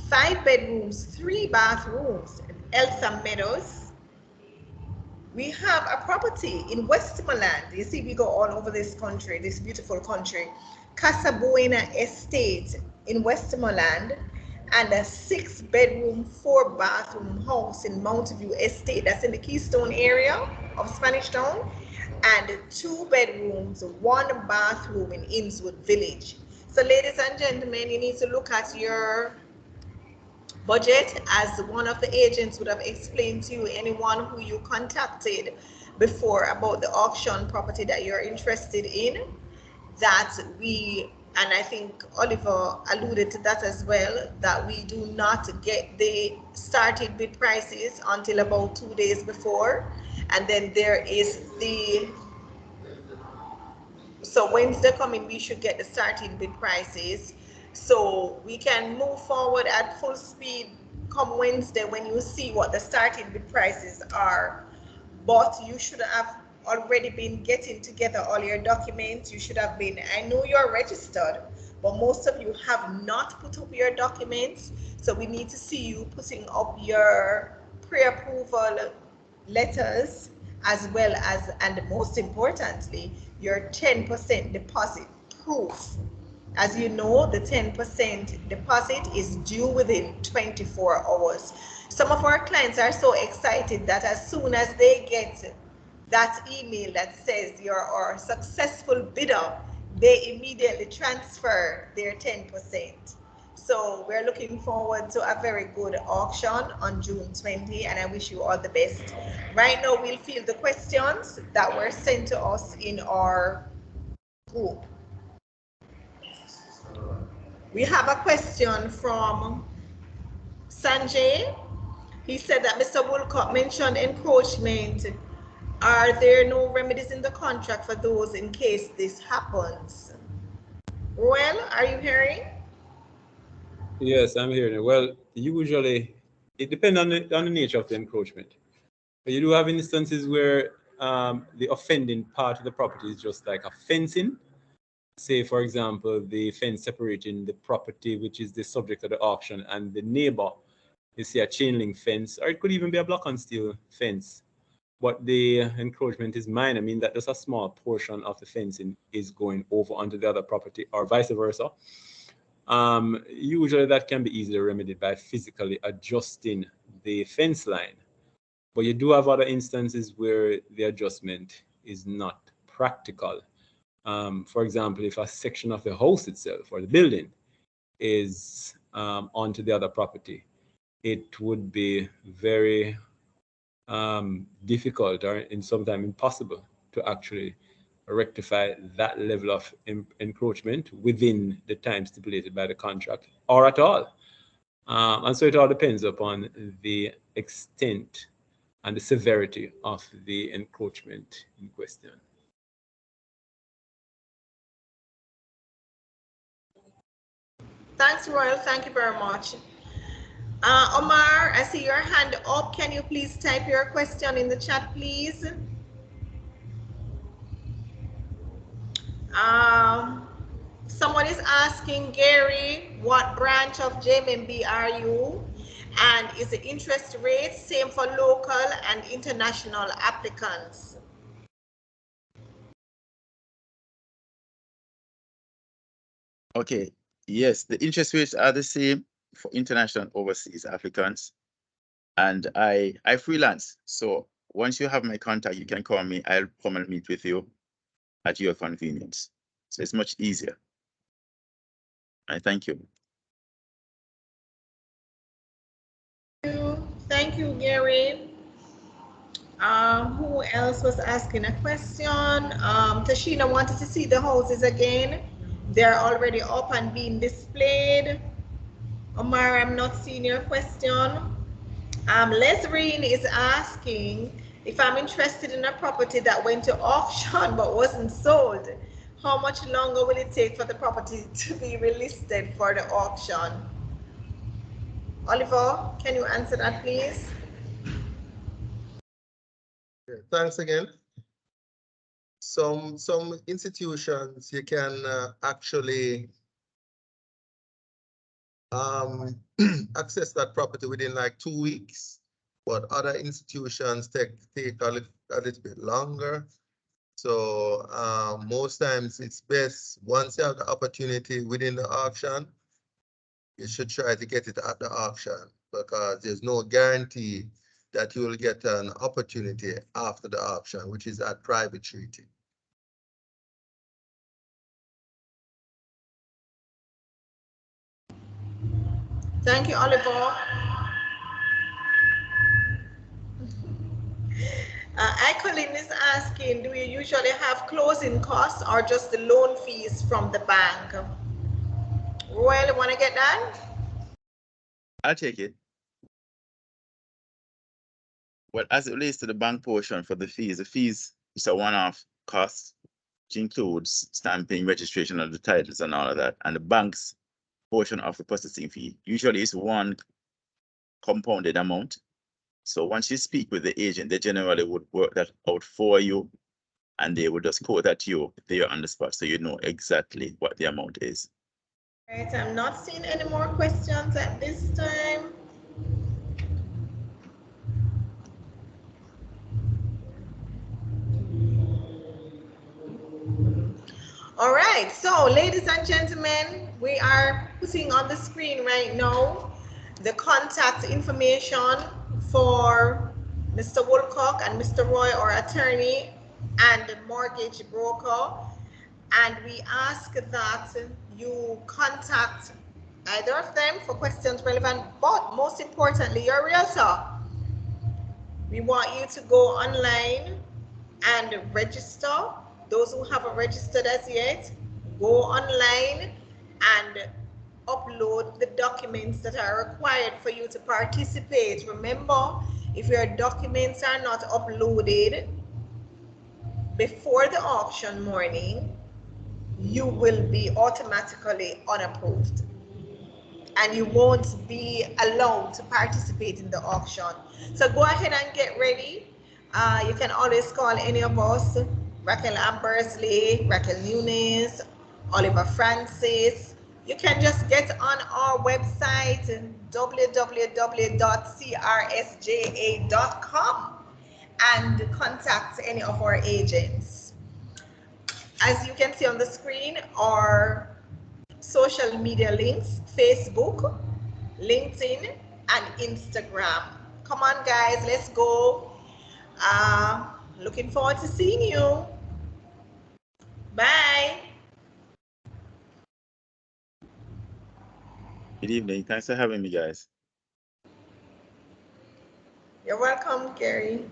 5 bedrooms, 3 bathrooms at Eltham Meadows. We have a property in Westmoreland. You see, we go all over this country, this beautiful country. Casa Buena Estate in Westmoreland, and a 6-bedroom, 4-bathroom house in Mountain View Estate. That's in the Keystone area of Spanish Town, and 2 bedrooms, 1 bathroom in Innswood Village. So ladies and gentlemen, you need to look at your budget, as one of the agents would have explained to you, anyone who you contacted before about the auction property that you're interested in, that we, and I think Oliver alluded to that as well, that we do not get the starting bid prices until about 2 days before. And then there is the, so Wednesday coming, we should get the starting bid prices. So we can move forward at full speed come Wednesday when you see what the starting bid prices are. But you should have already been getting together all your documents. You should have been, I know you're registered, but most of you have not put up your documents. So we need to see you putting up your pre-approval letters, as well as, and most importantly, your 10% deposit proof. As you know, the 10% deposit is due within 24 hours. Some of our clients are so excited that as soon as they get that email that says you're our successful bidder, they immediately transfer their 10%. So we're looking forward to a very good auction on June 20, and I wish you all the best. Right now, we'll field the questions that were sent to us in our group. We have a question from Sanjay. He said that Mr. Woolcock mentioned encroachment. Are there no remedies in the contract for those in case this happens? Well, are you hearing? Yes, I'm hearing. Well, usually it depends on the nature of the encroachment. But you do have instances where the offending part of the property is just like a fencing. Say, for example, the fence separating the property, which is the subject of the auction, and the neighbor, you see a chain link fence, or it could even be a block and steel fence. But the encroachment is minor, I mean that just a small portion of the fencing is going over onto the other property, or vice versa. Usually that can be easily remedied by physically adjusting the fence line. But you do have other instances where the adjustment is not practical. For example, if a section of the house itself or the building is onto the other property, it would be very difficult, or in sometimes impossible, to actually rectify that level of encroachment within the time stipulated by the contract, or at all. And so it all depends upon the extent and the severity of the encroachment in question. Thanks, Royal. Thank you very much. Omar, I see your hand up. Can you please type your question in the chat, please? Someone is asking, Gary, what branch of JMB are you? And is the interest rate same for local and international applicants? Okay, yes, the interest rates are the same for international and overseas applicants. And I freelance. So once you have my contact, you can call me. I'll come and meet with you at your convenience. So it's much easier. I thank you. Thank you, Gary. Who else was asking a question? Tashina wanted to see the houses again. They're already up and being displayed. Omar, I'm not seeing your question. Lesrine is asking, If I'm interested in a property that went to auction but wasn't sold, how much longer will it take for the property to be relisted for the auction? Oliver, can you answer that, please? Yeah, thanks again. Some institutions you can actually access that property within like 2 weeks, but other institutions take a little bit longer. So most times it's best once you have the opportunity within the auction, you should try to get it at the auction, because there's no guarantee that you will get an opportunity after the auction, which is at private treaty. Thank you, Oliver. Colin is asking, do you usually have closing costs or just the loan fees from the bank? Royal, you want to get that? I'll take it. Well, as it relates to the bank portion for the fees is a one-off cost, which includes stamping, registration of the titles and all of that. And the bank's portion of the processing fee usually is one compounded amount. So once you speak with the agent, they generally would work that out for you, and they would just quote that you there on the spot, so you know exactly what the amount is. Right, I'm not seeing any more questions at this time. All right, so ladies and gentlemen, we are putting on the screen right now the contact information for Mr. Woolcock and Mr. Roy, our attorney and mortgage broker. And we ask that you contact either of them for questions relevant, but most importantly, your realtor. We want you to go online and register. Those who haven't registered as yet, go online and upload the documents that are required for you to participate. Remember, if your documents are not uploaded before the auction morning, you will be automatically unapproved and you won't be allowed to participate in the auction. So go ahead and get ready. You can always call any of us, Raquel Ambersley, Raquel Nunes, Oliver Francis. You can just get on our website, www.crsja.com, and contact any of our agents. As you can see on the screen, our social media links: Facebook, LinkedIn, and Instagram. Come on, guys, let's go. Looking forward to seeing you. Bye. Good evening. Thanks for having me, guys. You're welcome, Gary.